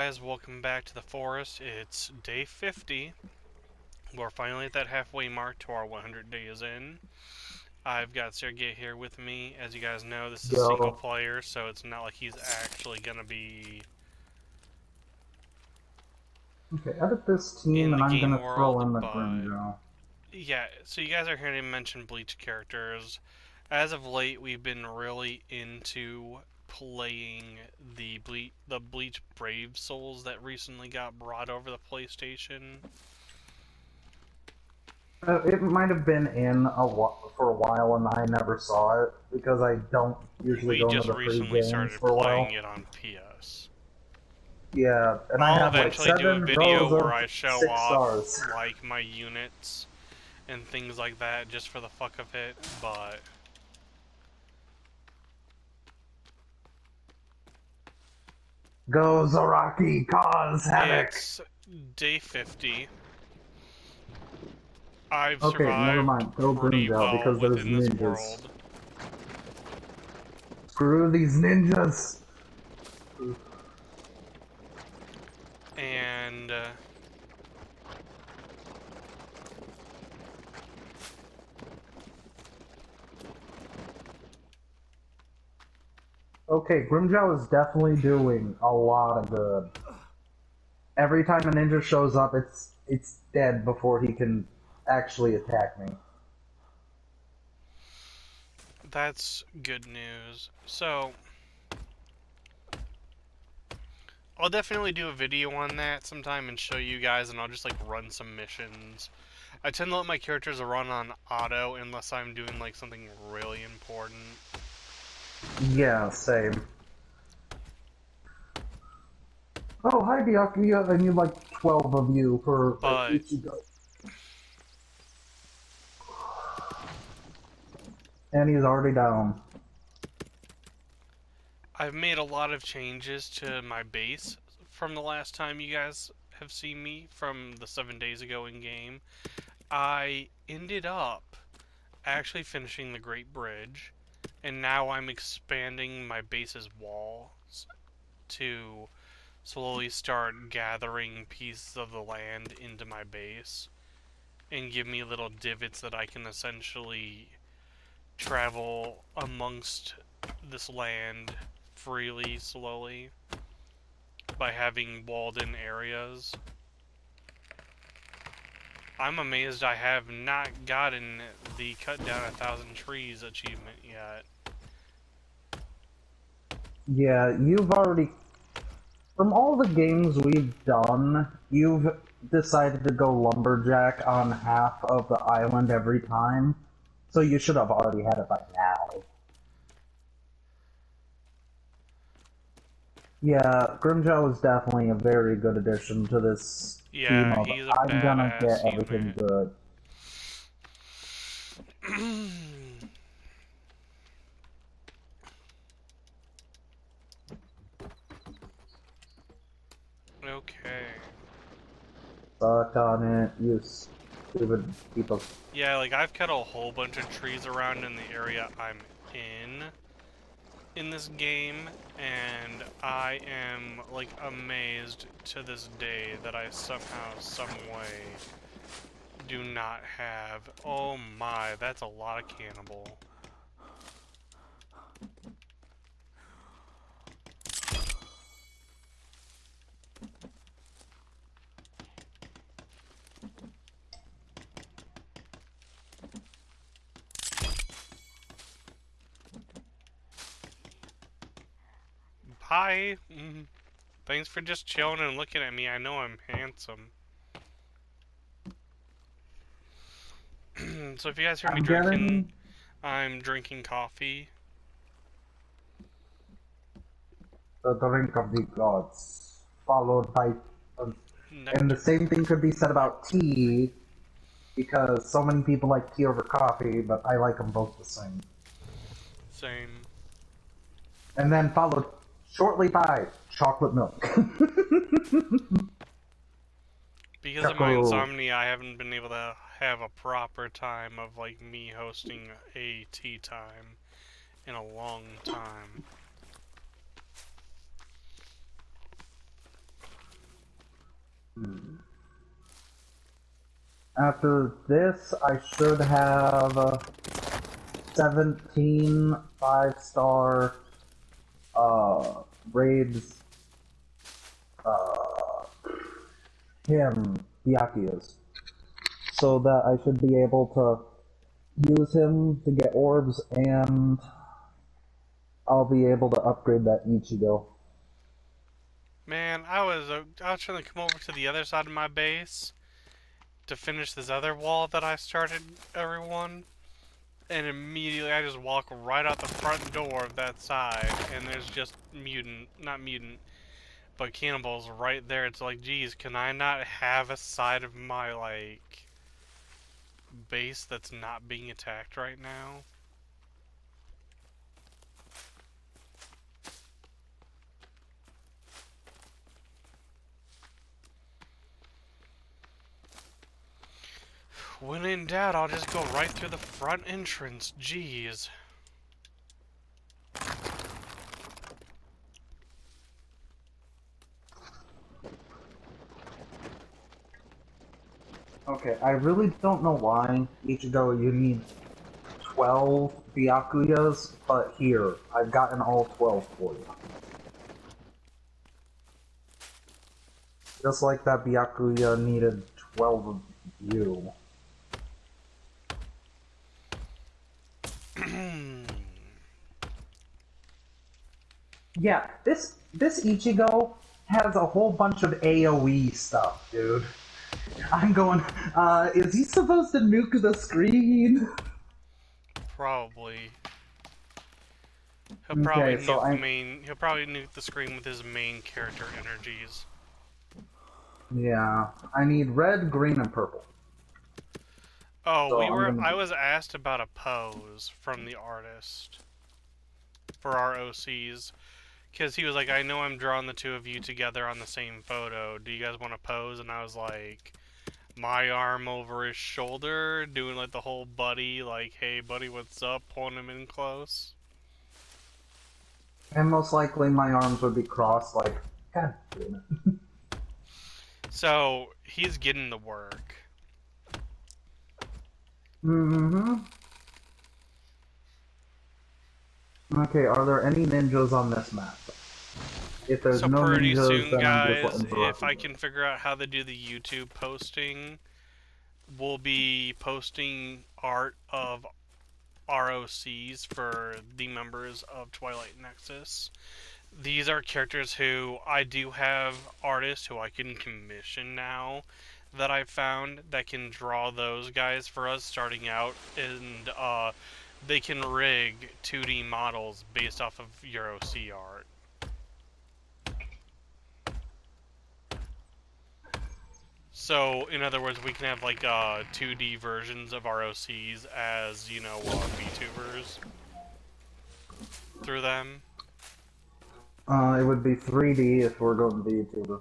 Guys, welcome back to the forest. It's day 50. We're finally at that halfway mark to our 100 days in. I've got Sergey here with me. As you guys know, this is single Yo. player, so it's not like he's actually gonna be Okay, edit this team in and the I'm game gonna throw world, in the but Grimjo. yeah, so you guys are hearing me mention Bleach characters. As of late, we've been really into playing the Bleach Brave Souls that recently got brought over the PlayStation. It might have been in for a while and I never saw it because I don't usually We go into just the free recently games started for a playing while. it on PS. Yeah, and I I'll have like eventually do a 7 video rows where of I show 6 off stars. like my units and things like that just for the fuck of it, but Go Zoraki, cause havoc! it's day 50. I've Okay, never survived mind. Throw pretty Grimjo well because there's within this ninjas. world. Screw these ninjas! And Okay, Grimjo is definitely doing a lot of good. Every time a ninja shows up, it's dead before he can actually attack me. that's good news. So, I'll definitely do a video on that sometime and show you guys, and I'll just like run some missions. I tend to let my characters run on auto unless I'm doing like something really important. Yeah, same. Oh, hi, Byakuya. I need like 12 of you for But Ichigo. And he's already down. I've made a lot of changes to my base from the last time you guys have seen me from the 7 days ago in game. I ended up actually finishing the Great Bridge, and now I'm expanding my base's walls to slowly start gathering pieces of the land into my base and give me little divots that I can essentially travel amongst this land freely, slowly, by having walled in areas. I'm amazed I have not gotten the cut down 1,000 trees achievement yet. Yeah, you've already. From all the games we've done, you've decided to go lumberjack on half of the island every time. So you should have already had it by now. Yeah, Grimjow is definitely a very good addition to this team Yeah, of he's a I'm gonna badass get everything unit. good. Okay. Suck on it, you stupid people. Yeah, like I've cut a whole bunch of trees around in the area I'm in this game, and I am like amazed to this day that I somehow, some way do not have. Oh my, that's a lot of cannibal. Hi. Thanks for just chilling and looking at me. I know I'm handsome. So if you guys hear me I'm drinking, getting I'm drinking coffee. the drink of the gods, followed by. And the Nectar. same thing could be said about tea, because so many people like tea over coffee, but I like them both the same. Same. And then followed shortly by chocolate milk. Because of my Choco. insomnia, I haven't been able to have a proper time of like me hosting a tea time in a long time. After this, I should have 17 5-star raids. Him, Byakuya's, so that I should be able to use him to get orbs, and I'll be able to upgrade that Ichigo. Man, I was trying to come over to the other side of my base to finish this other wall that I started, everyone. And immediately I just walk right out the front door of that side, and there's just not mutant, but cannibals right there. It's like, geez, can I not have a side of my, like, base that's not being attacked right now? When in doubt, I'll just go right through the front entrance. Jeez. Okay, I really don't know why, Ichigo, you need 12 Byakuyas, but here, I've gotten all 12 for you. Just like that Byakuya needed 12 of you. Yeah, this Ichigo has a whole bunch of AoE stuff, dude. I'm going, is he supposed to nuke the screen? Probably. He'll probably Okay, so he'll probably nuke the screen with his main character energies. Yeah, I need red, green, and purple. Oh, So I was asked about a pose from the artist for our OCs. Because he was like, I know I'm drawing the two of you together on the same photo. Do you guys want to pose? And I was like, my arm over his shoulder, doing like the whole buddy, like, hey buddy, what's up? Pulling him in close. And most likely my arms would be crossed, like, God damn it. So, he's getting the work. Mm-hmm. Okay, are there any ninjas on this map? If there's no pretty ninjas, soon, then guys, if I can figure out how to do the YouTube posting, we'll be posting art of ROCs for the members of Twilight Nexus. These are characters who I do have artists who I can commission now that I've found that can draw those guys for us starting out, and they can rig 2D models based off of your OC art. So, in other words, we can have like 2D versions of our OCs as, you know, VTubers through them. It would be 3D if we're going to be YouTuber.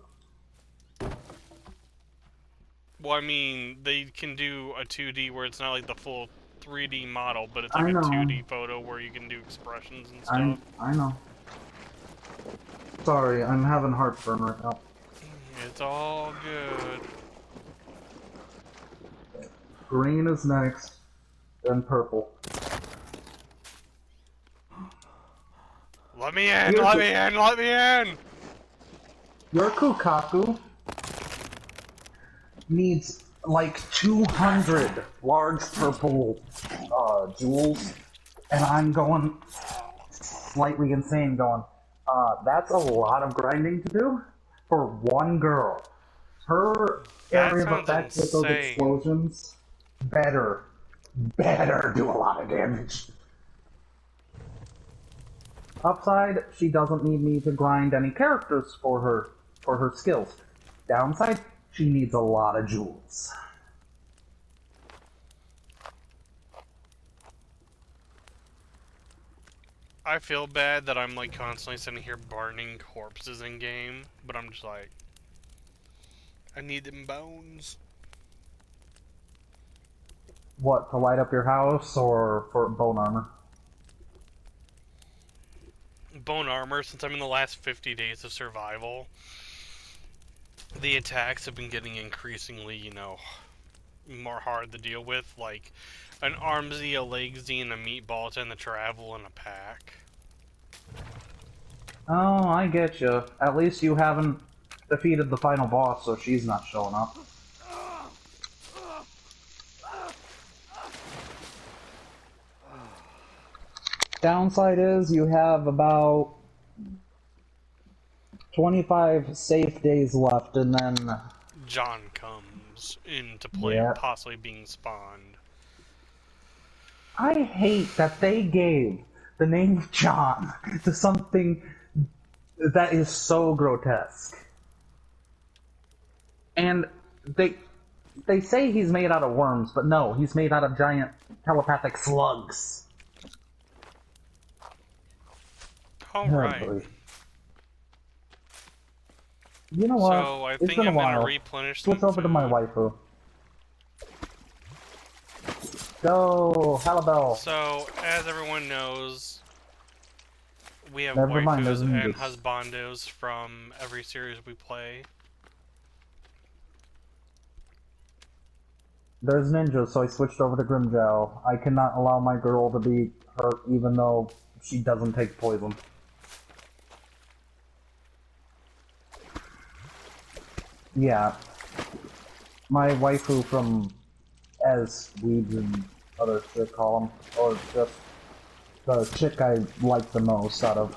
Well, I mean, they can do a 2D where it's not like the full 3D model, but it's like a 2D photo where you can do expressions and stuff. I know. Sorry, I'm having heartburn right now. It's all good. Green is next, then purple. Let me in! Let me in! Let me in! Your Kukaku needs like 200 large purple jewels, and I'm going slightly insane going, that's a lot of grinding to do for one girl. Her area of effect with those explosions better do a lot of damage. Upside, she doesn't need me to grind any characters for her skills. Downside, she needs a lot of jewels. I feel bad that I'm like constantly sitting here burning corpses in game, but I'm just like, I need them bones. What, to light up your house or for bone armor? Bone armor, since I'm in the last 50 days of survival. the attacks have been getting increasingly, you know, more hard to deal with, like an armsy, a legsy, and a meatball tend to travel in a pack. Oh, I get you. At least you haven't defeated the final boss, so she's not showing up. Downside is you have about 25 safe days left, and then... John comes into play Yeah. of possibly being spawned. I hate that they gave the name John to something that is so grotesque. And they say he's made out of worms, but no, he's made out of giant telepathic slugs. Alright. Oh, you know what? So I It's think been a I'm gonna while. replenish Switch some over to my food. waifu. Go, Halabel. So, as everyone knows, we have Never mind, waifus there's and ninjas. husbandos from every series we play. There's ninjas, so I switched over to Grimjow. I cannot allow my girl to be hurt, even though she doesn't take poison. Yeah. My waifu from, as weebs and other shit call them, or just the chick I like the most out of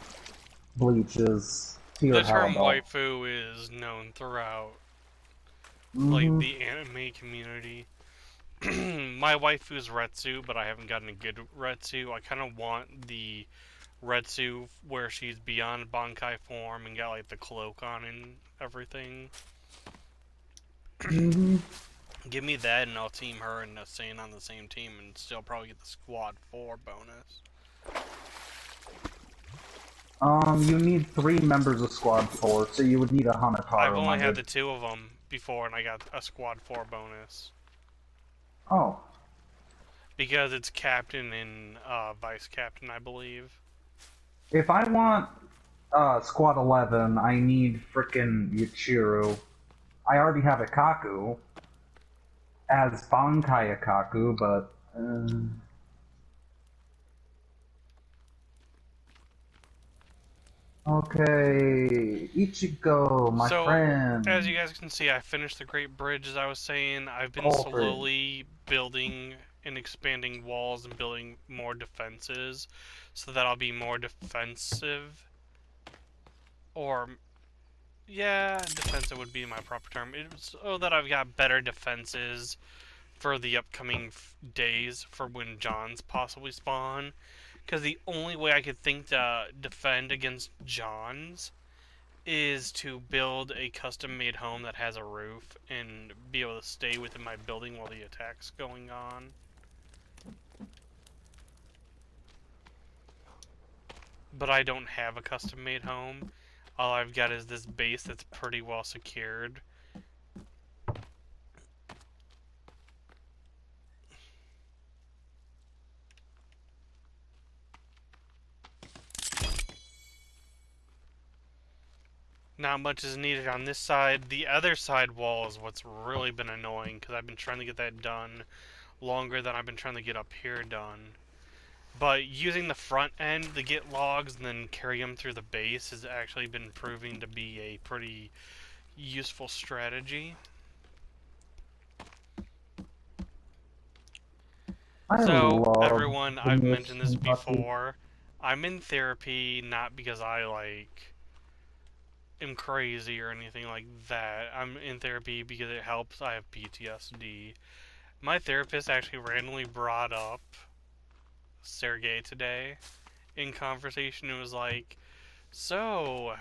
Bleach is Tear The term Halabel. waifu is known throughout like Mm-hmm. the anime community. My waifu is Retsu, but I haven't gotten a good Retsu. I kind of want the Retsu where she's beyond Bankai form and got like the cloak on and everything. Mm-hmm. Give me that and I'll team her and Sane on the same team and still probably get the Squad 4 bonus. You need 3 members of Squad 4, so you would need a Hanataro. I've only had the 2 of them before and I got a Squad 4 bonus. Oh. Because it's Captain and Vice Captain, I believe. If I want Squad 11, I need frickin' Yuichiro. I already have Ikaku as Bankai Ikaku, but... Okay, Ichigo, my friend. As you guys can see, I finished the Great Bridge, as I was saying. I've been Alfred. slowly building and expanding walls and building more defenses so that I'll be more defensive. Or, yeah, defensive would be my proper term. So that I've got better defenses for the upcoming days for when Johns possibly spawn. Because the only way I could think to defend against Johns is to build a custom-made home that has a roof and be able to stay within my building while the attack's going on. But I don't have a custom-made home. All I've got is this base that's pretty well secured. Not much is needed on this side. The other side wall is what's really been annoying because I've been trying to get that done longer than I've been trying to get up here done. But using the front end to get logs and then carry them through the base has actually been proving to be a pretty useful strategy. So, everyone, I've mentioned this before. I'm in therapy not because I, like, am crazy or anything like that. I'm in therapy because it helps. I have PTSD. My therapist actually randomly brought up Sergey today in conversation. It was like, so,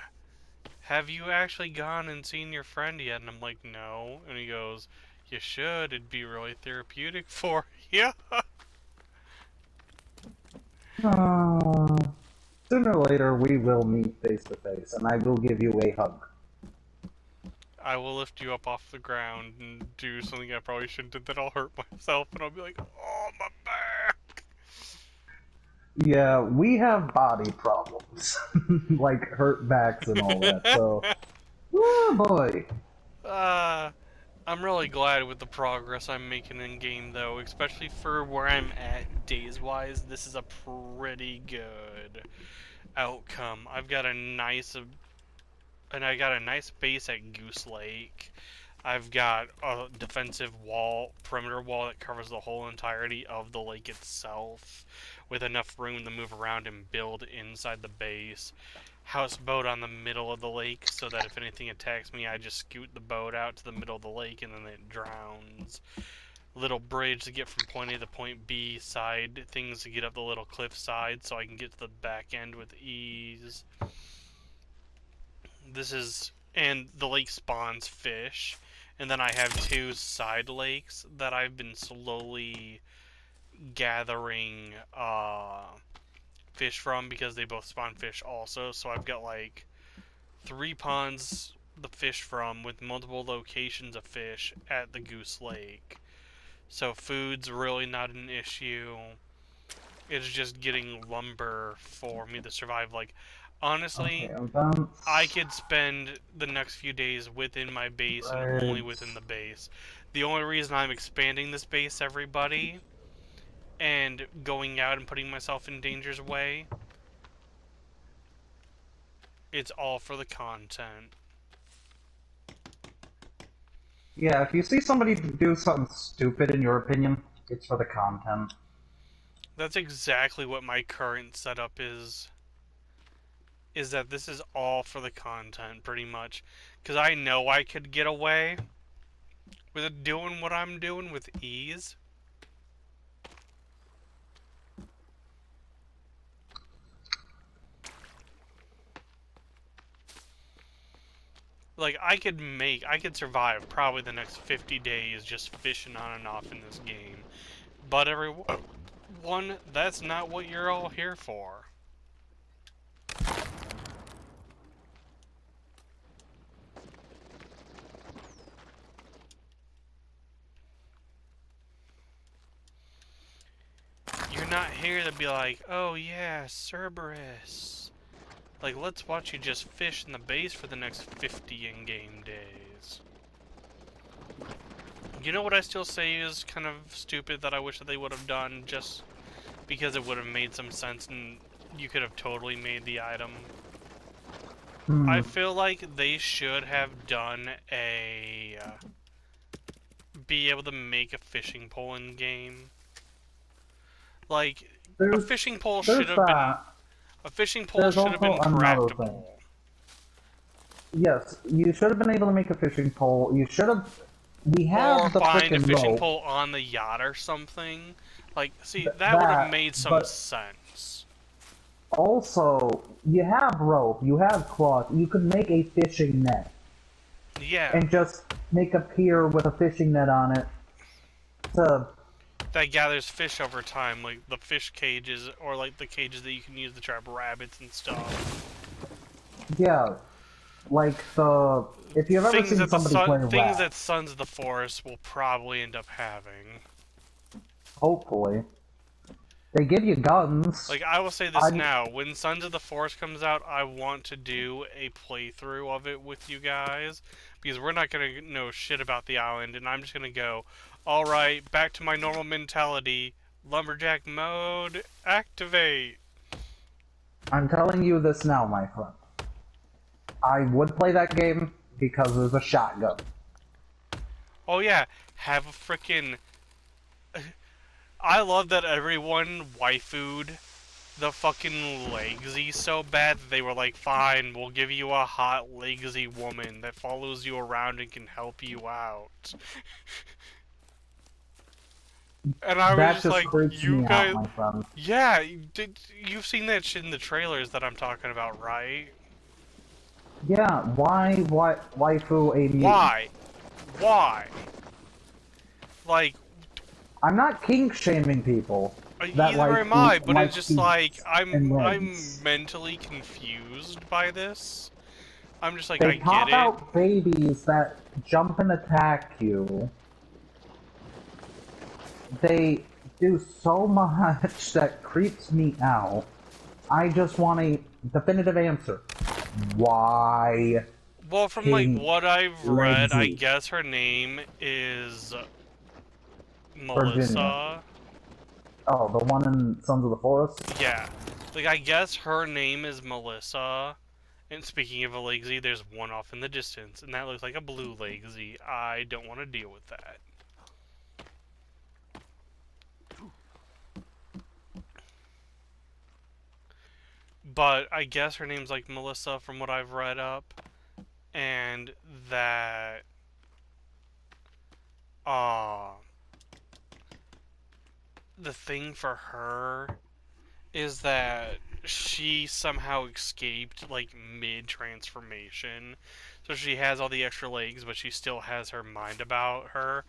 have you actually gone and seen your friend yet? And I'm like, no. And he goes, you should. It'd be really therapeutic for you. Sooner or later, we will meet face to face, and I will give you a hug. I will lift you up off the ground and do something I probably shouldn't have, then I'll hurt myself, and I'll be like, oh, my back! Yeah, we have body problems. Like hurt backs and all that, so... Oh boy. I'm really glad with the progress I'm making in game, though, especially for where I'm at days-wise. This is a pretty good outcome. I've got a nice, and I got a nice base at Goose Lake. I've got a defensive wall, perimeter wall that covers the whole entirety of the lake itself, with enough room to move around and build inside the base. Houseboat on the middle of the lake, so that if anything attacks me, I just scoot the boat out to the middle of the lake and then it drowns. Little bridge to get from point A to point B, side things to get up the little cliff side so I can get to the back end with ease. And the lake spawns fish. And then I have 2 side lakes that I've been slowly gathering fish from because they both spawn fish also. So I've got like 3 ponds to fish from with multiple locations of fish at the Goose Lake. So food's really not an issue. It's just getting lumber for me to survive. Like, honestly, Okay, I could spend the next few days within my base and only within the base. The only reason I'm expanding this base, everybody, and going out and putting myself in danger's way, it's all for the content. Yeah, if you see somebody do something stupid in your opinion, it's for the content. That's exactly what my current setup is that this is all for the content, pretty much. Because I know I could get away with doing what I'm doing with ease. Like, I could survive probably the next 50 days just fishing on and off in this game. But everyone, that's not what you're all here for. You're not here to be like, oh yeah, Cerberus. Like, let's watch you just fish in the base for the next 50 in-game days. You know what I still say is kind of stupid that I wish that they would have done, just because it would have made some sense and you could have totally made the item? I feel like they should have done be able to make a fishing pole in game. Like, a fishing pole should have been... A fishing pole should have been craftable. Yes, you should have been able to make a fishing pole. You should have... We have the frickin' rope. Or find a fishing pole on the yacht or something. Like, see, that would have made some sense. Also, you have rope, you have cloth, you could make a fishing net. Yeah. And just make a pier with a fishing net on it. That gathers fish over time, like the fish cages, or like the cages that you can use to trap rabbits and stuff. Yeah. Like if you've ever seen somebody play Raft. Things that Sons of the Forest will probably end up having. Hopefully. They give you guns. Like, I will say this now, when Sons of the Forest comes out, I want to do a playthrough of it with you guys, because we're not going to know shit about the island, and I'm just going to go, alright, back to my normal mentality, lumberjack mode, activate! I'm telling you this now, my friend. I would play that game because there's a shotgun. Oh yeah, have a frickin'... I love that everyone waifu'd the fucking Legsy so bad that they were like, fine, we'll give you a hot Legsy woman that follows you around and can help you out. And I was just like, you guys... Yeah, you've seen that shit in the trailers that I'm talking about, right? Yeah, why waifu a mutant? Why? Like... I'm not kink shaming people. Neither am I, but it's just like, I'm mentally confused by this. I'm just like, I get it. They pop out babies that jump and attack you. They do so much that creeps me out. I just want a definitive answer. Why? Well, from like King what I've read, I Legsy, guess her name is Virginia. Melissa. Oh, the one in Sons of the Forest? Yeah. Like, I guess her name is Melissa. And speaking of a Legsy, there's one off in the distance, and that looks like a blue Legsy. I don't want to deal with that. But I guess her name's like Melissa from what I've read up. And that uh the thing for her is that she somehow escaped like mid transformation. So she has all the extra legs, but she still has her mind about her.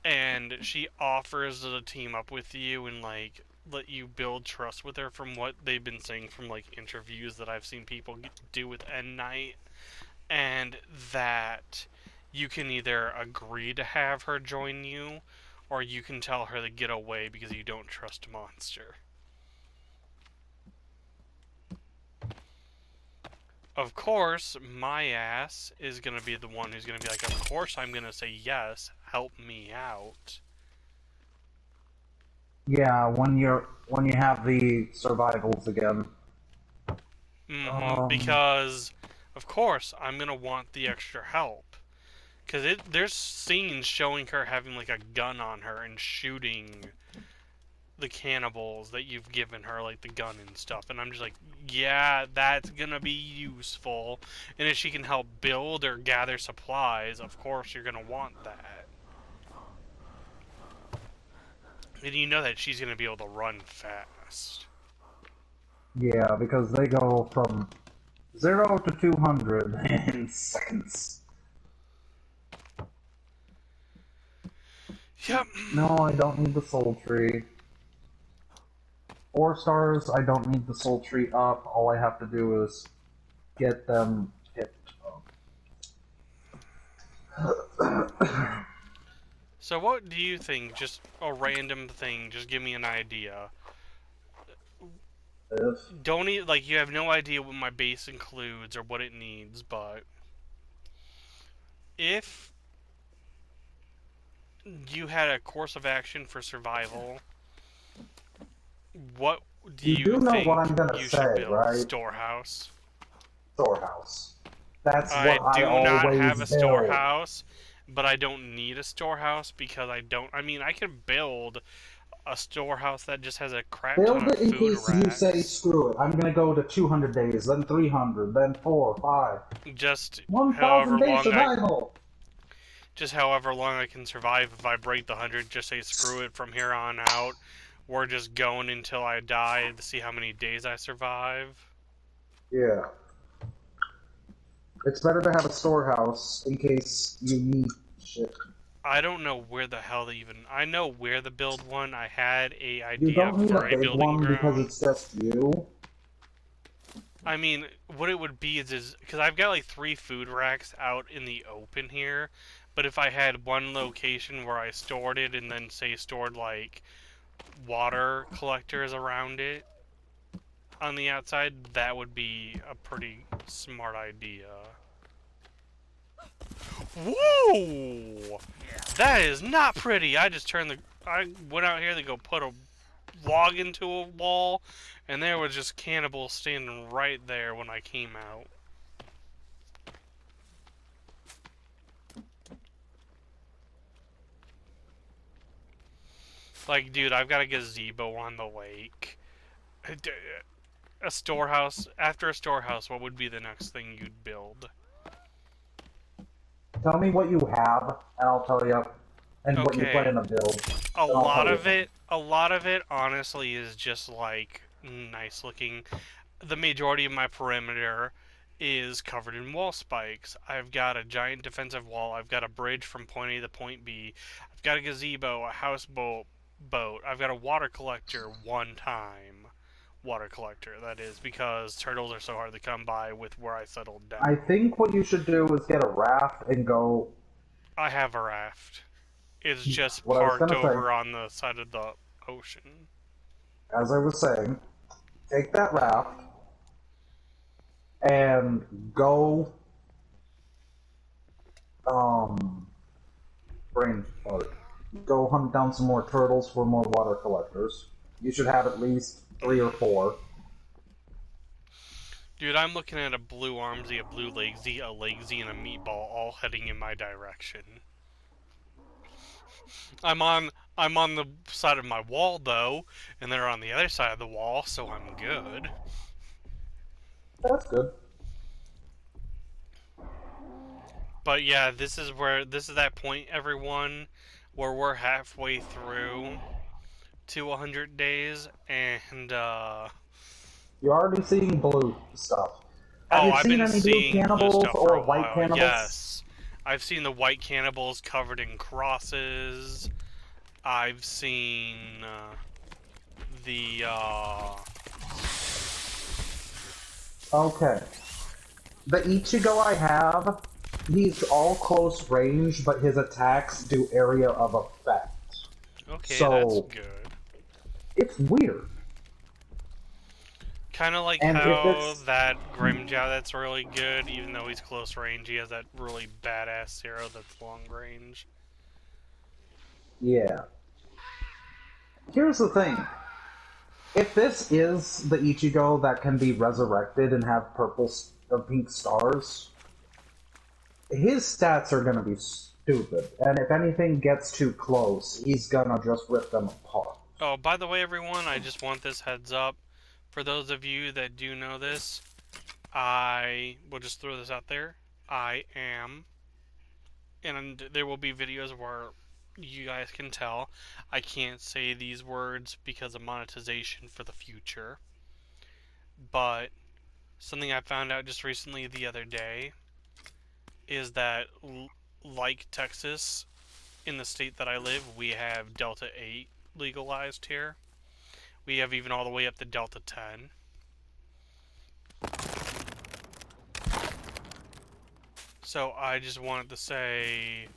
And she offers to team up with you and like let you build trust with her from what they've been saying from like interviews that I've seen people do with End Knight. And that you can either agree to have her join you or you can tell her to get away because you don't trust Monster. Of course, my ass is going to be the one who's going to be like, of course I'm going to say yes, help me out. Yeah, when you have the survivals again. Because, of course, I'm going to want the extra help. Because there's scenes showing her having like a gun on her and shooting the cannibals that you've given her, like the gun and stuff, and I'm just like, yeah, that's gonna be useful. And if she can help build or gather supplies, of course you're gonna want that. And you know that she's gonna be able to run fast. Yeah, because they go from 0 to 200 in seconds. Yep. No, I don't need the soul tree. 4 stars, I don't need the soul tree up. All I have to do is get them picked up. So what do you think? Just a random thing. Just give me an idea. Don't like you have no idea what my base includes or what it needs, but if you had a course of action for survival, what do You do know think what I'm gonna you say, should build? right? Storehouse. Storehouse. That's I what I do not always have a build. storehouse, but I don't need a storehouse because I don't. I mean, I can build a storehouse that just has a crap ton Build of it in food case racks. you say screw it. I'm gonna go to 200 days, then 300, then 4, 5. Just 1,000 day survival. Just however long I can survive. If I break the 100, just say screw it from here on out. We're just going until I die to see how many days I survive. Yeah. It's better to have a storehouse in case you need shit. I don't know where the hell they even. I know where the build one. I had a idea You don't need for a a big building one because ground. it's just you. I mean, what it would be is because I've got like 3 food racks out in the open here, but if I had one location where I stored it and then say stored like water collectors around it on the outside, that would be a pretty smart idea. Whoa! That is not pretty. I went out here to go put a log into a wall, and there was just cannibals standing right there when I came out. Like, dude, I've got a gazebo on the lake. A storehouse. After a storehouse, what would be the next thing you'd build? Tell me what you have, and I'll tell you, and what you plan Okay. to build. A lot of it, honestly, is just like nice looking. The majority of my perimeter is covered in wall spikes. I've got a giant defensive wall. I've got a bridge from point A to point B. I've got a gazebo, a houseboat. I've got a water collector one time. Water collector, that is, because turtles are so hard to come by with where I settled down. I think what you should do is get a raft and go. I have a raft. It's just What I was parked gonna over say, on the side of the ocean. as I was saying, take that raft and go brain fart. Go hunt down some more turtles for more water collectors. You should have at least 3 or 4. Dude, I'm looking at a blue armsy, a blue legsy, a legsy, and a meatball all heading in my direction. I'm on the side of my wall though, and they're on the other side of the wall, so I'm good. That's good. But yeah, this is that point, everyone, where we're halfway through to 100 days, and You're already seeing blue stuff. Have you I've seen been any blue seeing blue cannibals stuff for or a white while. cannibals? Yes, I've seen the white cannibals covered in crosses. I've seen the Okay. The Ichigo I have, he's all close range, but his attacks do area of effect. Okay, so, that's good. It's weird. Kind of like And how that Grimjow that's really good, even though he's close range, he has that really badass Zero that's long range. Yeah. Here's the thing. If this is the Ichigo that can be resurrected and have purple or pink stars, his stats are gonna be stupid. And if anything gets too close, he's gonna just rip them apart. Oh, by the way, everyone, I just want this heads up. For those of you that do know this, I will just throw this out there. I am, and there will be videos where you guys can tell I can't say these words because of monetization for the future. But something I found out just recently the other day is that, like Texas, in the state that I live, we have Delta 8 legalized here. We have even all the way up to Delta 10. So I just wanted to say,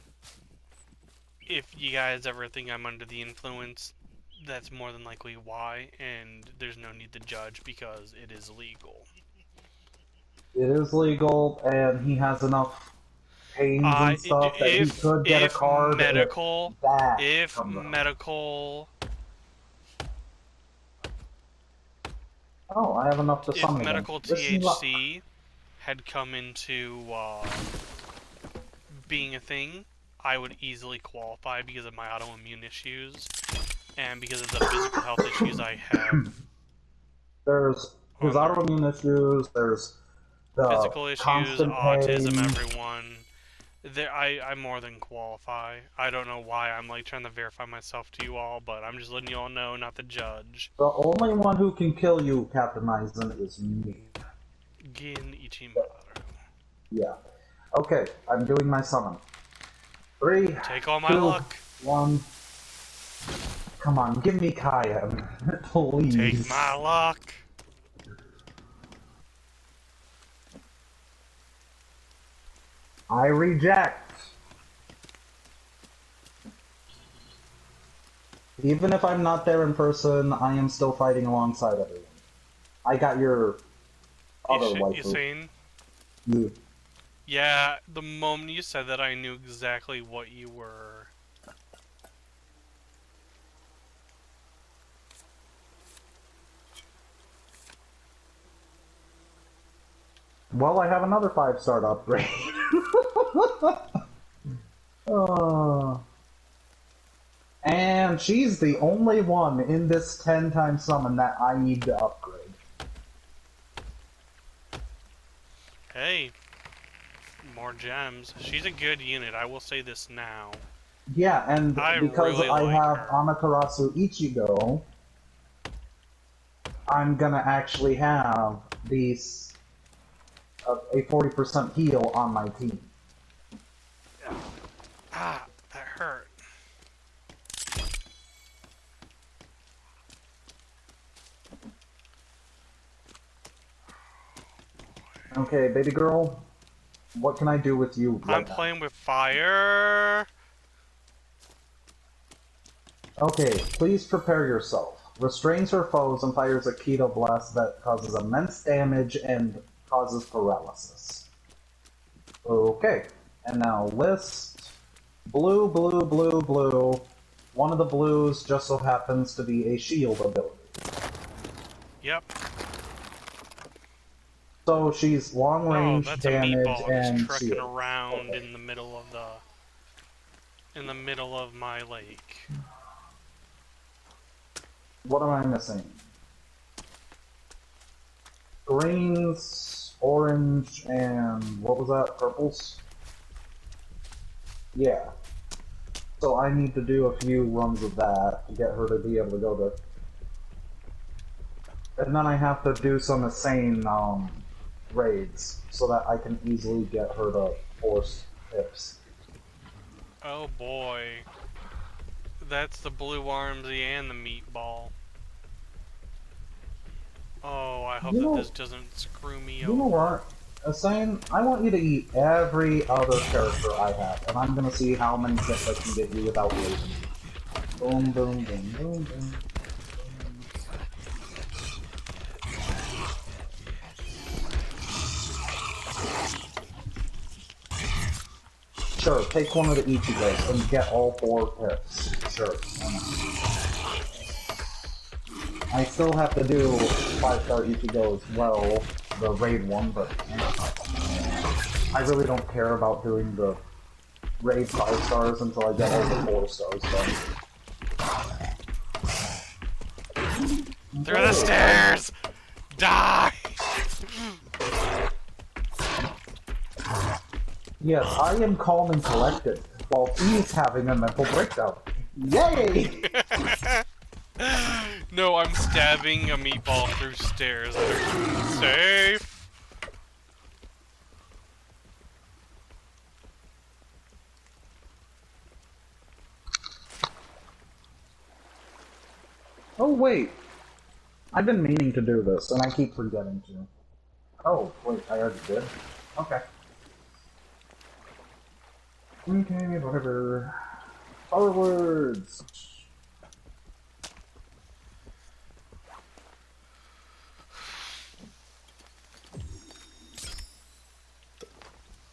if you guys ever think I'm under the influence, that's more than likely why, and there's no need to judge because it is legal. It is legal, and he has enough pains and stuff that he could get a card. If medical... Oh, I have enough to summon If medical THC had come into being a thing, I would easily qualify because of my autoimmune issues and because of the physical health issues I have. There's autoimmune issues, there's the physical issues, autism, pain. everyone. I more than qualify. I don't know why I'm like trying to verify myself to you all, but I'm just letting you all know, not the judge. The only one who can kill you, Captain Aizen, is me. Gin Ichimaru. Yeah. Okay, I'm doing my summon. 3, Take all my 2, luck. 1. Come on, give me Kayan, please. Take my luck. I reject. Even if I'm not there in person, I am still fighting alongside everyone. I got your other waifu. You saying? Yeah. Yeah, the moment you said that, I knew exactly what you were. Well, I have another 5-star upgrade. And she's the only one in this 10-time summon that I need to upgrade. Hey, more gems. She's a good unit, I will say this now. Yeah, and because really I like have her. Amaterasu Ichigo, I'm gonna actually have these a 40% heal on my team. Ah, that hurt. Okay, baby girl, what can I do with you right I'm playing with fire. Okay, please prepare yourself. Restrains her foes and fires a Keto Blast that causes immense damage and causes paralysis. Okay, And now list blue, blue, blue, blue. One of the blues just so happens to be a shield ability. Yep. So she's long Oh, range that's a damage meatball and just trekking shield. around Okay. in the middle of my lake. What am I missing? Greens, orange, and what was that? Purples? Yeah. So I need to do a few runs of that to get her to be able to go to... And then I have to do some insane raids so that I can easily get her to force tips. Oh boy. That's the blue armsy and the meatball. Oh, I hope that this doesn't screw me over. You know what? Insane, I want you to eat every other character I have, and I'm gonna see how many tips I can get you without losing. Boom, boom, boom, boom, boom. Sure, take one of the Ichigos and get all 4 tips. Sure. I still have to do 5-star Ichigo as well, the raid one, but I really don't care about doing the raid 5 stars until I get all the 4 stars done. Through the stairs! Die! Yes, I am calm and collected, while he's having a mental breakdown. Yay! No, I'm stabbing a meatball through stairs. Safe! Oh wait, I've been meaning to do this, and I keep forgetting to. Oh, wait, I already did? Okay. Okay, whatever. Forwards!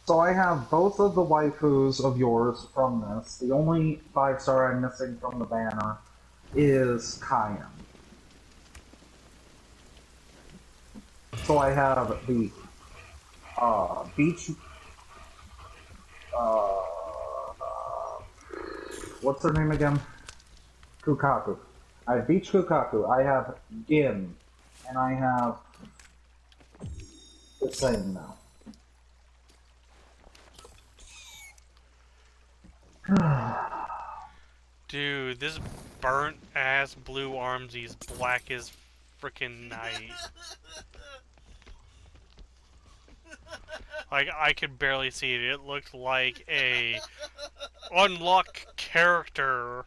So I have both of the waifus of yours from this. The only 5-star I'm missing from the banner is Kayan. So I have the beach. What's her name again? Kukaku. I have Beach Kukaku. I have Gin, and I have the same now. Dude, this burnt ass blue armsy's black as frickin' night. Like, I could barely see it. It looked like a unlock character.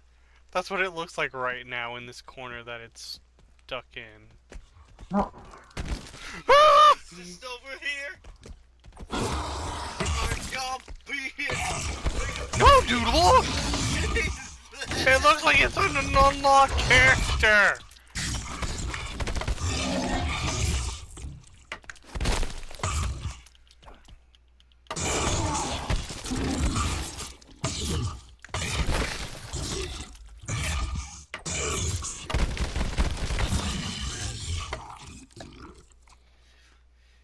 That's what it looks like right now in this corner that it's stuck in. No. Just over here. God, be here. No, Doodle! It looks like it's an unlocked character!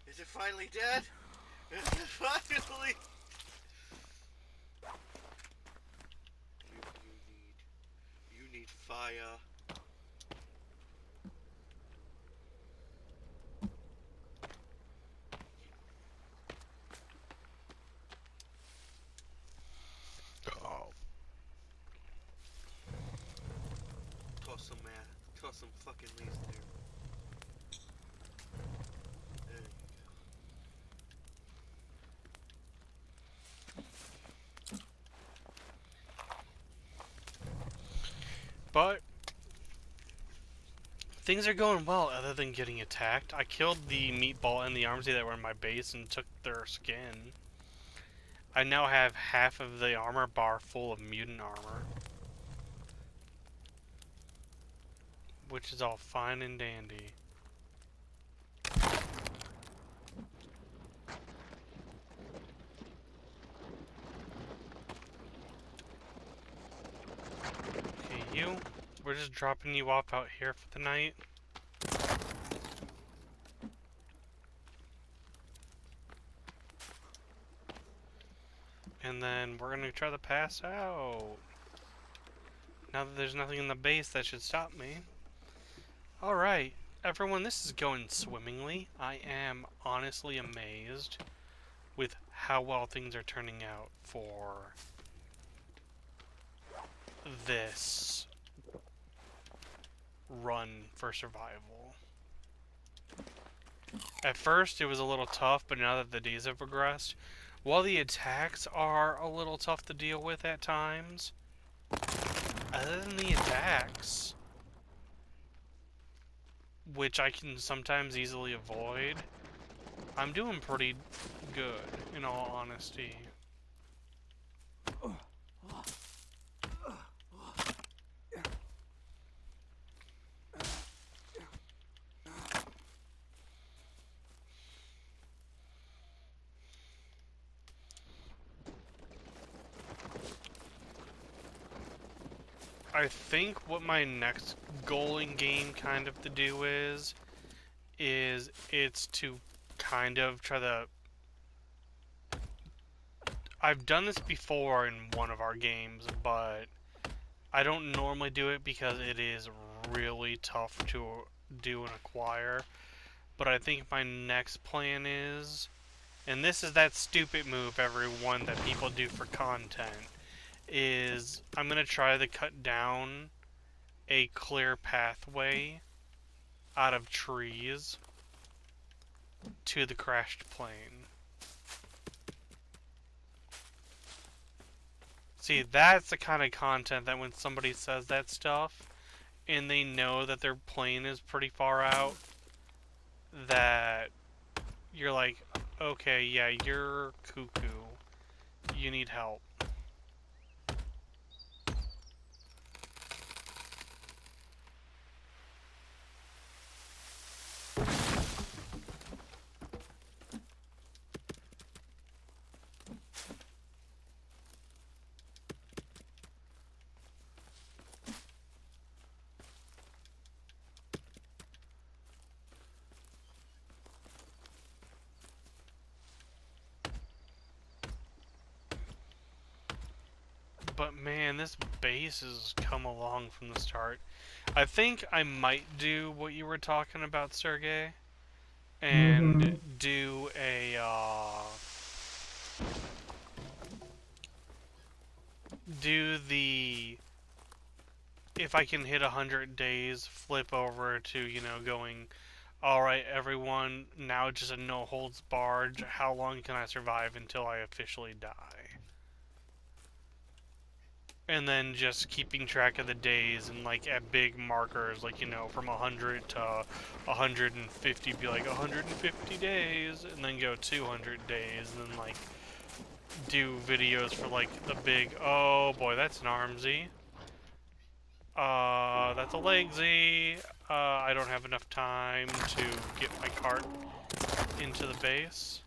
Is it finally dead? Is it finally? You need fire. Toss some fucking leaves there. There you go. But things are going well other than getting attacked. I killed the meatball and the armsy that were in my base and took their skin. I now have half of the armor bar full of mutant armor. Which is all fine and dandy. you? We're just dropping you off out here for the night. And then we're gonna try to pass out. Now that there's nothing in the base that should stop me. Alright, everyone, this is going swimmingly. I am honestly amazed with how well things are turning out for this run for survival. At first it was a little tough, but now that the days have progressed, while the attacks are a little tough to deal with at times, other than the attacks, which I can sometimes easily avoid, I'm doing pretty good, in all honesty. I think what my next goal in game kind of to do is it's to kind of try to... I've done this before in one of our games, but I don't normally do it because it is really tough to do and acquire. But I think my next plan is, and this is that stupid move, everyone, that people do for content, is I'm going to try to cut down a clear pathway out of trees to the crashed plane. See, that's the kind of content that when somebody says that stuff and they know that their plane is pretty far out, that you're like, okay, yeah, you're cuckoo. You need help. But man, this base has come along from the start. I think I might do what you were talking about, Sergey, and do a do the, if I can hit 100 days, flip over to, you know, going, alright everyone, now just a no holds barred, how long can I survive until I officially die? And then just keeping track of the days and like at big markers, like, you know, from 100 to 150, be like 150 days, and then go 200 days, and then like do videos for like the big, oh boy, that's an armsy. That's a legsy. I don't have enough time to get my cart into the base.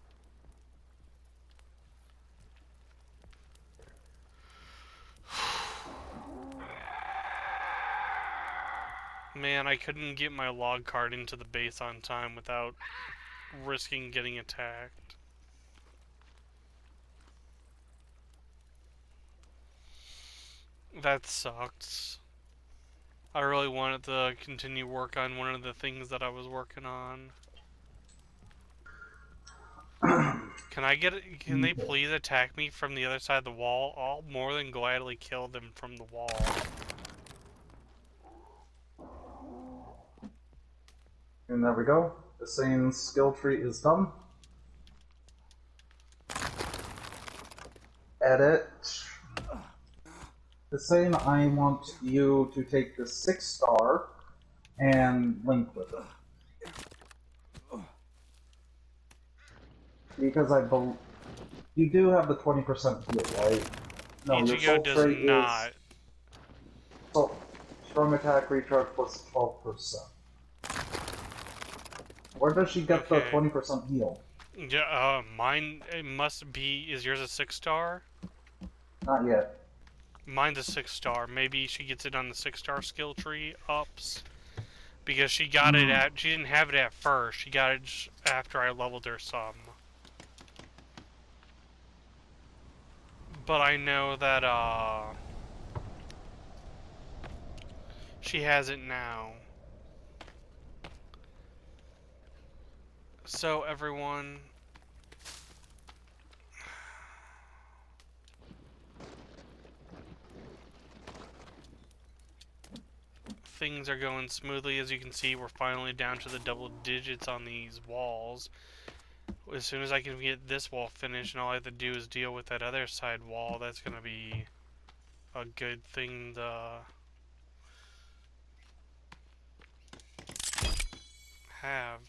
Man, I couldn't get my log cart into the base on time without risking getting attacked. That sucks. I really wanted to continue work on one of the things that I was working on. Can they please attack me from the other side of the wall? I'll more than gladly kill them from the wall. And there we go. The same skill tree is done. Edit. The same, I want you to take the 6-star and link with it. Because I believe you do have the 20% heal, right? No, your Ichigo does not. So, strong attack recharge plus 12%. Where does she get the 20% heal? Yeah, mine, it must be, is yours a 6-star? Not yet. Mine's a 6-star. Maybe she gets it on the 6-star skill tree ups. Because she got it at... She didn't have it at first. She got it just after I leveled her some. But I know that, she has it now. So, everyone... Things are going smoothly. As you can see, we're finally down to the double digits on these walls. As soon as I can get this wall finished and all I have to do is deal with that other side wall, that's going to be a good thing to have.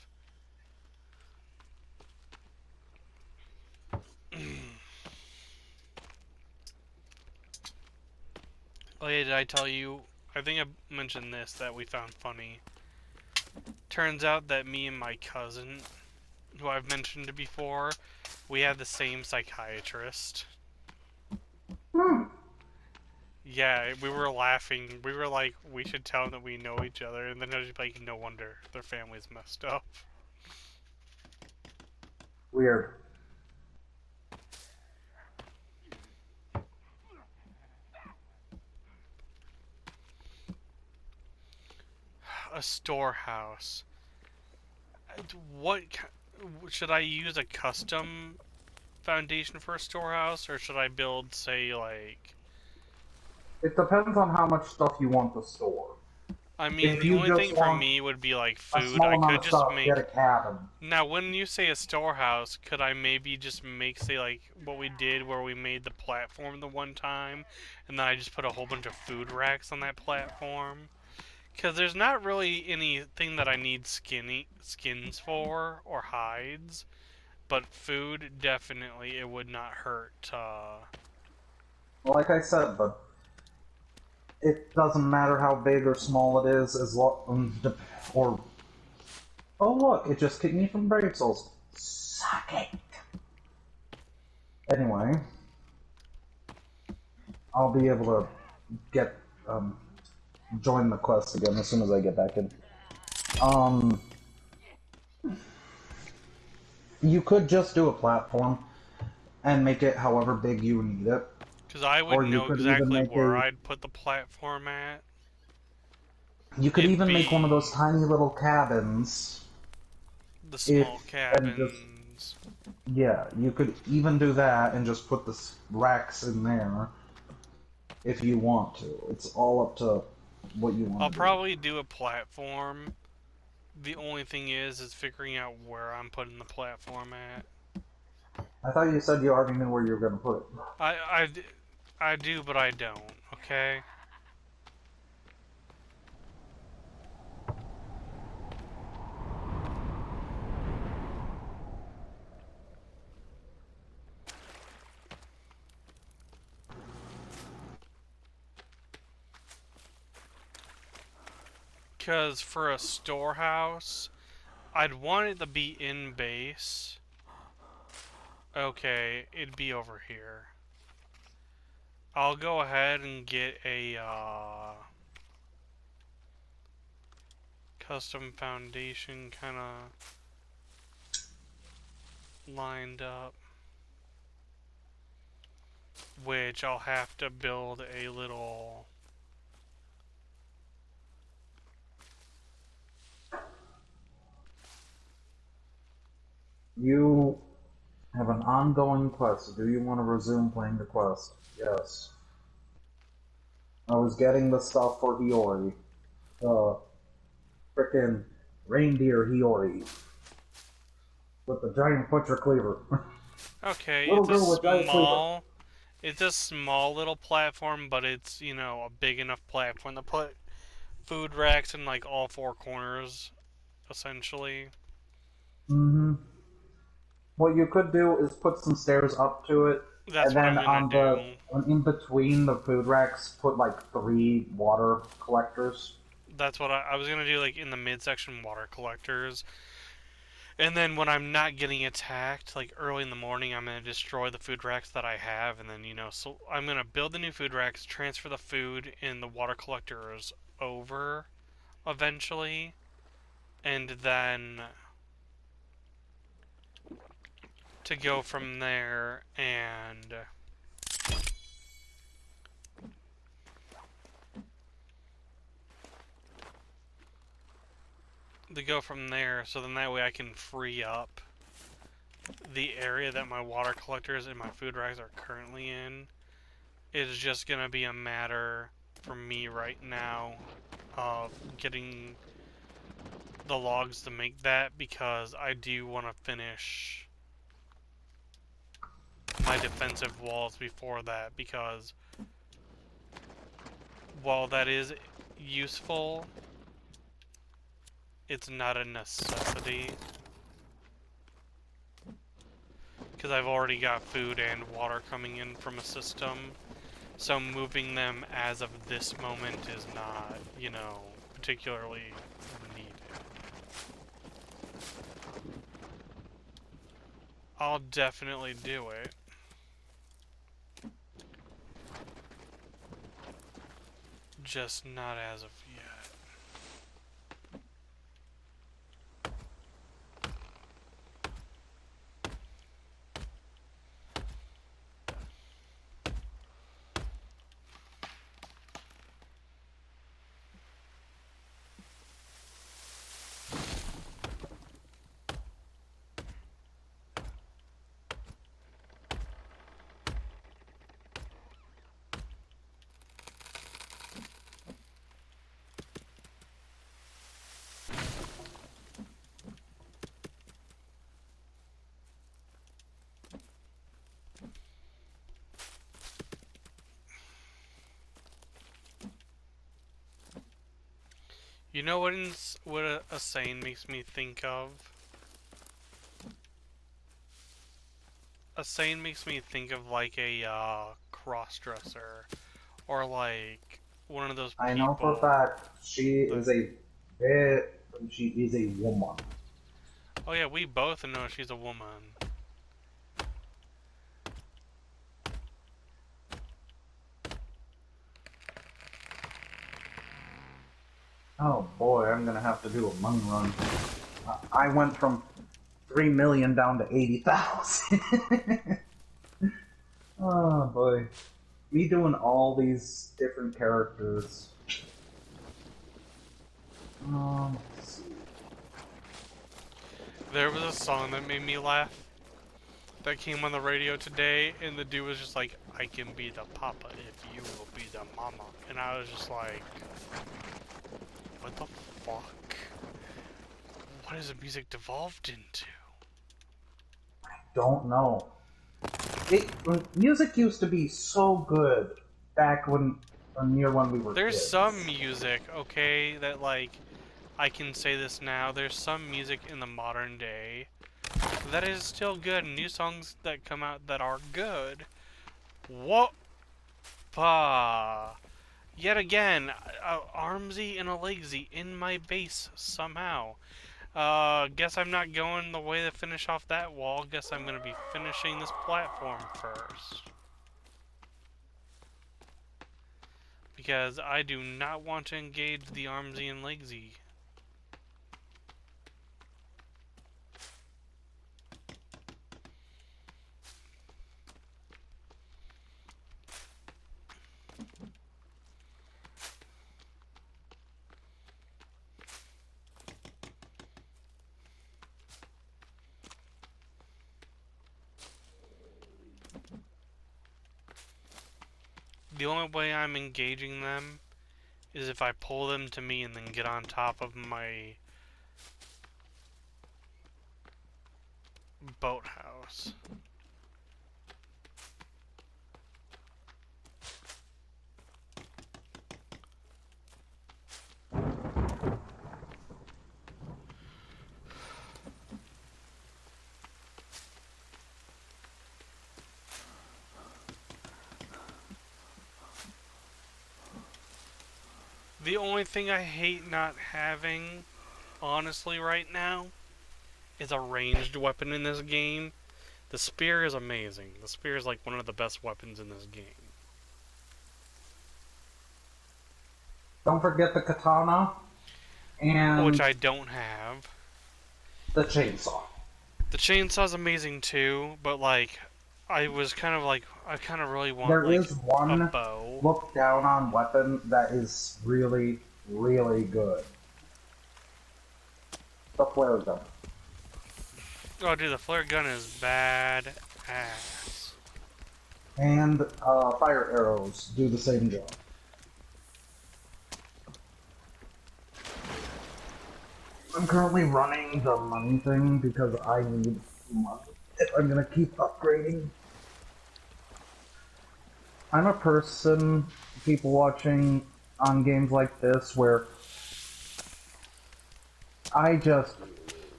Oh yeah, did I tell you? I think I mentioned this that we found funny. Turns out that me and my cousin, who I've mentioned before, we had the same psychiatrist. Yeah, we were laughing. We were like, we should tell them that we know each other, and then I was like, no wonder their family's messed up. Weird. A storehouse. What should I use? A custom foundation for a storehouse, or should I build, say, like... It depends on how much stuff you want to store. I mean, If the you only just thing for want me would be, like, a food. small I amount could of just stuff, make... get a cabin. Now, when you say a storehouse, could I maybe just make, say, like, what we did where we made the platform the one time, and then I just put a whole bunch of food racks on that platform? Because there's not really anything that I need skins for, or hides, but food, definitely, it would not hurt. Like I said, but it doesn't matter how big or small it is, as long or oh look, it just kicked me from Brave Souls. Suck it. Anyway, I'll be able to get join the quest again as soon as I get back in. You could just do a platform and make it however big you need it. Because I Or would you know could even exactly make where a- I'd put the platform at. You could It'd even make one of be- those tiny little cabins. The small and cabins. Yeah, you could even do that and just put the racks in there if you want to. It's all up to what you want I'll to do. probably do a platform. The only thing is figuring out where I'm putting the platform at. I thought you said you already knew where you were going to put it. I do, but I don't, okay? Because for a storehouse, I'd want it to be in base. Okay, it'd be over here. I'll go ahead and get a custom foundation kind of lined up, which I'll have to build a little You have an ongoing quest. Do you want to resume playing the quest? Yes. I was getting the stuff for Hiyori. Frickin' reindeer Hiyori. With the giant butcher cleaver. Okay, Little girl with giant it's a small little platform, but it's, you know, a big enough platform to put food racks in like all four corners, essentially. Mm-hmm. What you could do is put some stairs up to it, That's and what then I'm gonna do. in between the food racks, put like 3 water collectors. That's what I was gonna do, like in the midsection, water collectors. And then when I'm not getting attacked, like early in the morning, I'm going to destroy the food racks that I have. And then, so I'm going to build the new food racks, transfer the food in the water collectors over eventually. And then to go from there and so then that way I can free up the area that my water collectors and my food racks are currently in. It's just gonna be a matter for me right now of getting the logs to make that, because I do want to finish my defensive walls before that, because while that is useful, it's not a necessity. Because I've already got food and water coming in from a system, so moving them as of this moment is not, particularly needed. I'll definitely do it. Just not as of yet. You know what a saying makes me think of? A saying makes me think of like a cross-dresser, or like one of those people. I know for a fact she is a woman. Oh yeah, we both know she's a woman. Oh boy, I'm gonna have to do a money run. I went from 3 million down to 80,000. Oh boy. Me doing all these different characters. Let's see. There was a song that made me laugh that came on the radio today, and the dude was just like, "I can be the papa if you will be the mama," and I was just like, what the fuck? What has the music devolved into? Don't know. Music used to be so good back when we were There's kids. some music, okay, that like, I can say this now, there's some music in the modern day that is still good, and new songs that come out that are good. What? Yet again, Armsy and a Legsy in my base somehow. Guess I'm not going the way to finish off that wall. Guess I'm gonna be finishing this platform first. Because I do not want to engage the Armsy and Legsy. The only way I'm engaging them is if I pull them to me and then get on top of my boathouse. The only thing I hate not having, honestly, right now, is a ranged weapon in this game. The spear is amazing. The spear is like one of the best weapons in this game. Don't forget the katana and Which I don't have. the chainsaw. The chainsaw's amazing too, but like, I was kind of like, I kind of really want There like is one a bow. look down on weapon that is really, really good. The flare gun. Oh, dude, the flare gun is bad ass. And fire arrows do the same job. I'm currently running the money thing because I need money if I'm gonna keep upgrading. I'm a person, people watching on games like this, where I just...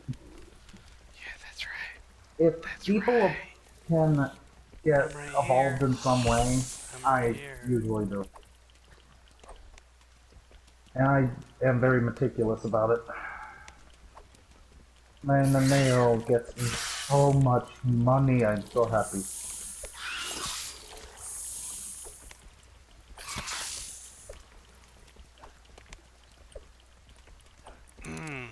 Yeah, that's right. If That's people right. can get I'm right evolved here. in some way, I'm I right here. usually do. And I am very meticulous about it. Man, the nail gets me so much money, I'm so happy. Mm.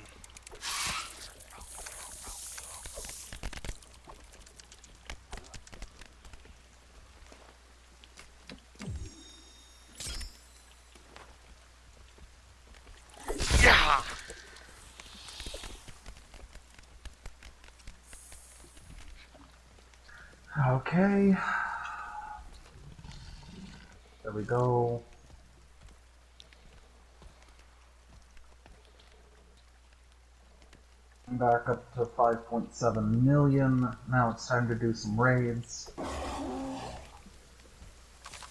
Yeah. Okay. There we go. I'm back up to 5.7 million. Now it's time to do some raids.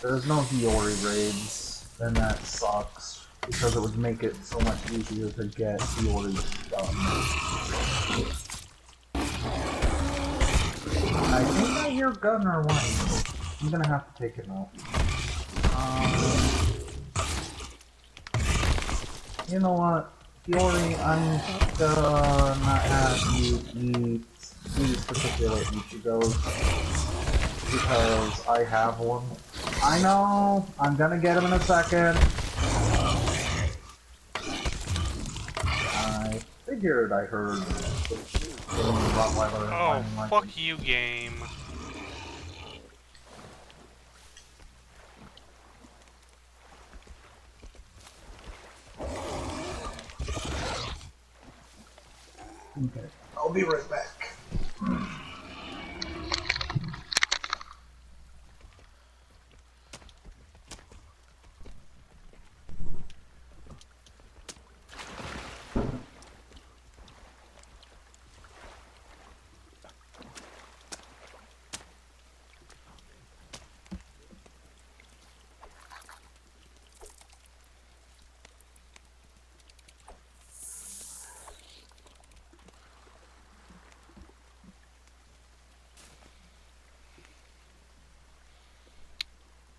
There's no Hiyori raids, and that sucks, because it would make it so much easier to get Hiyori done. I think I hear Gunner one. I'm gonna have to take him out. You know what? Hiyori, I'm gonna have you eat these particular Ichigos because I have one. I know! I'm gonna get him in a second. I figured I heard the Rottweiler Oh, whining like fuck you, game. Okay, I'll be right back.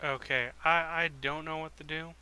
Okay, I don't know what to do.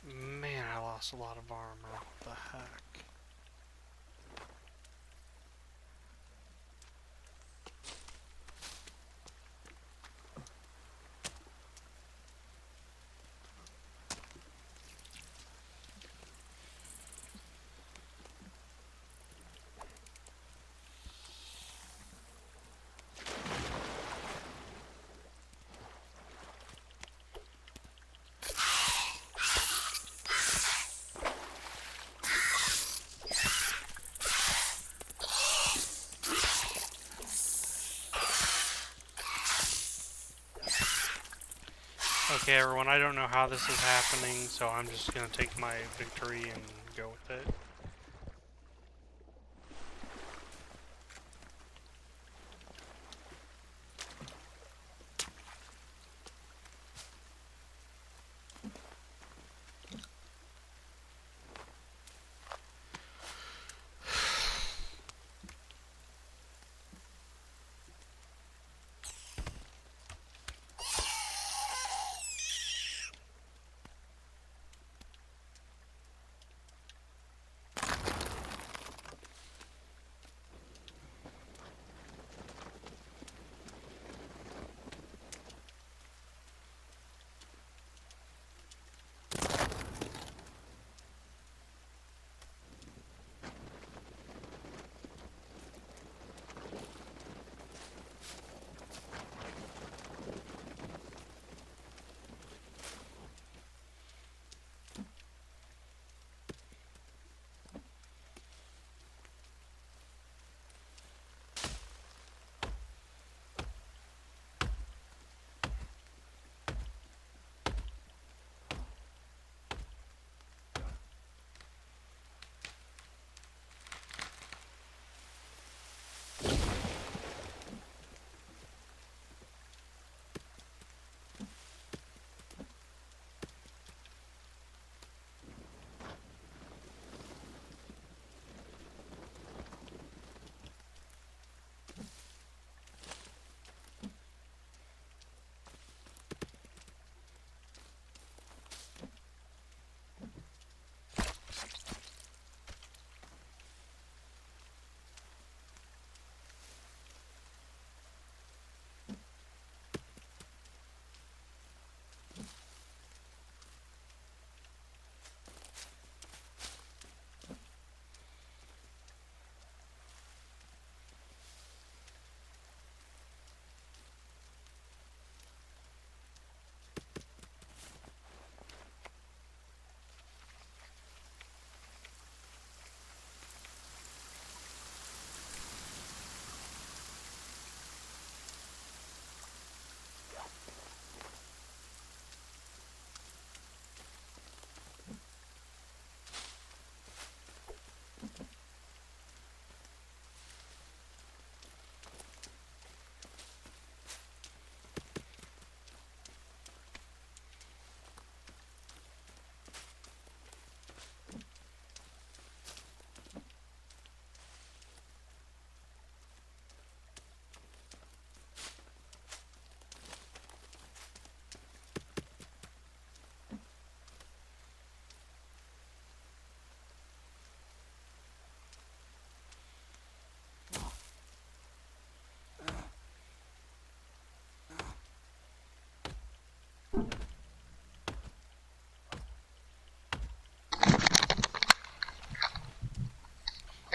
Man, I lost a lot of armor. What the heck? Okay, everyone, I don't know how this is happening, so I'm just gonna take my victory and would go with it.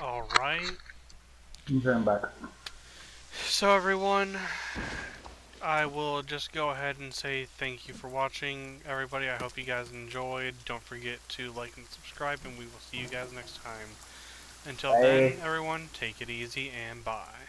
Alright. Okay, I'm back. So everyone, I will just go ahead and say thank you for watching, everybody. I hope you guys enjoyed. Don't forget to like and subscribe, and we will see you guys next time. Until then, Bye. everyone, take it easy and bye.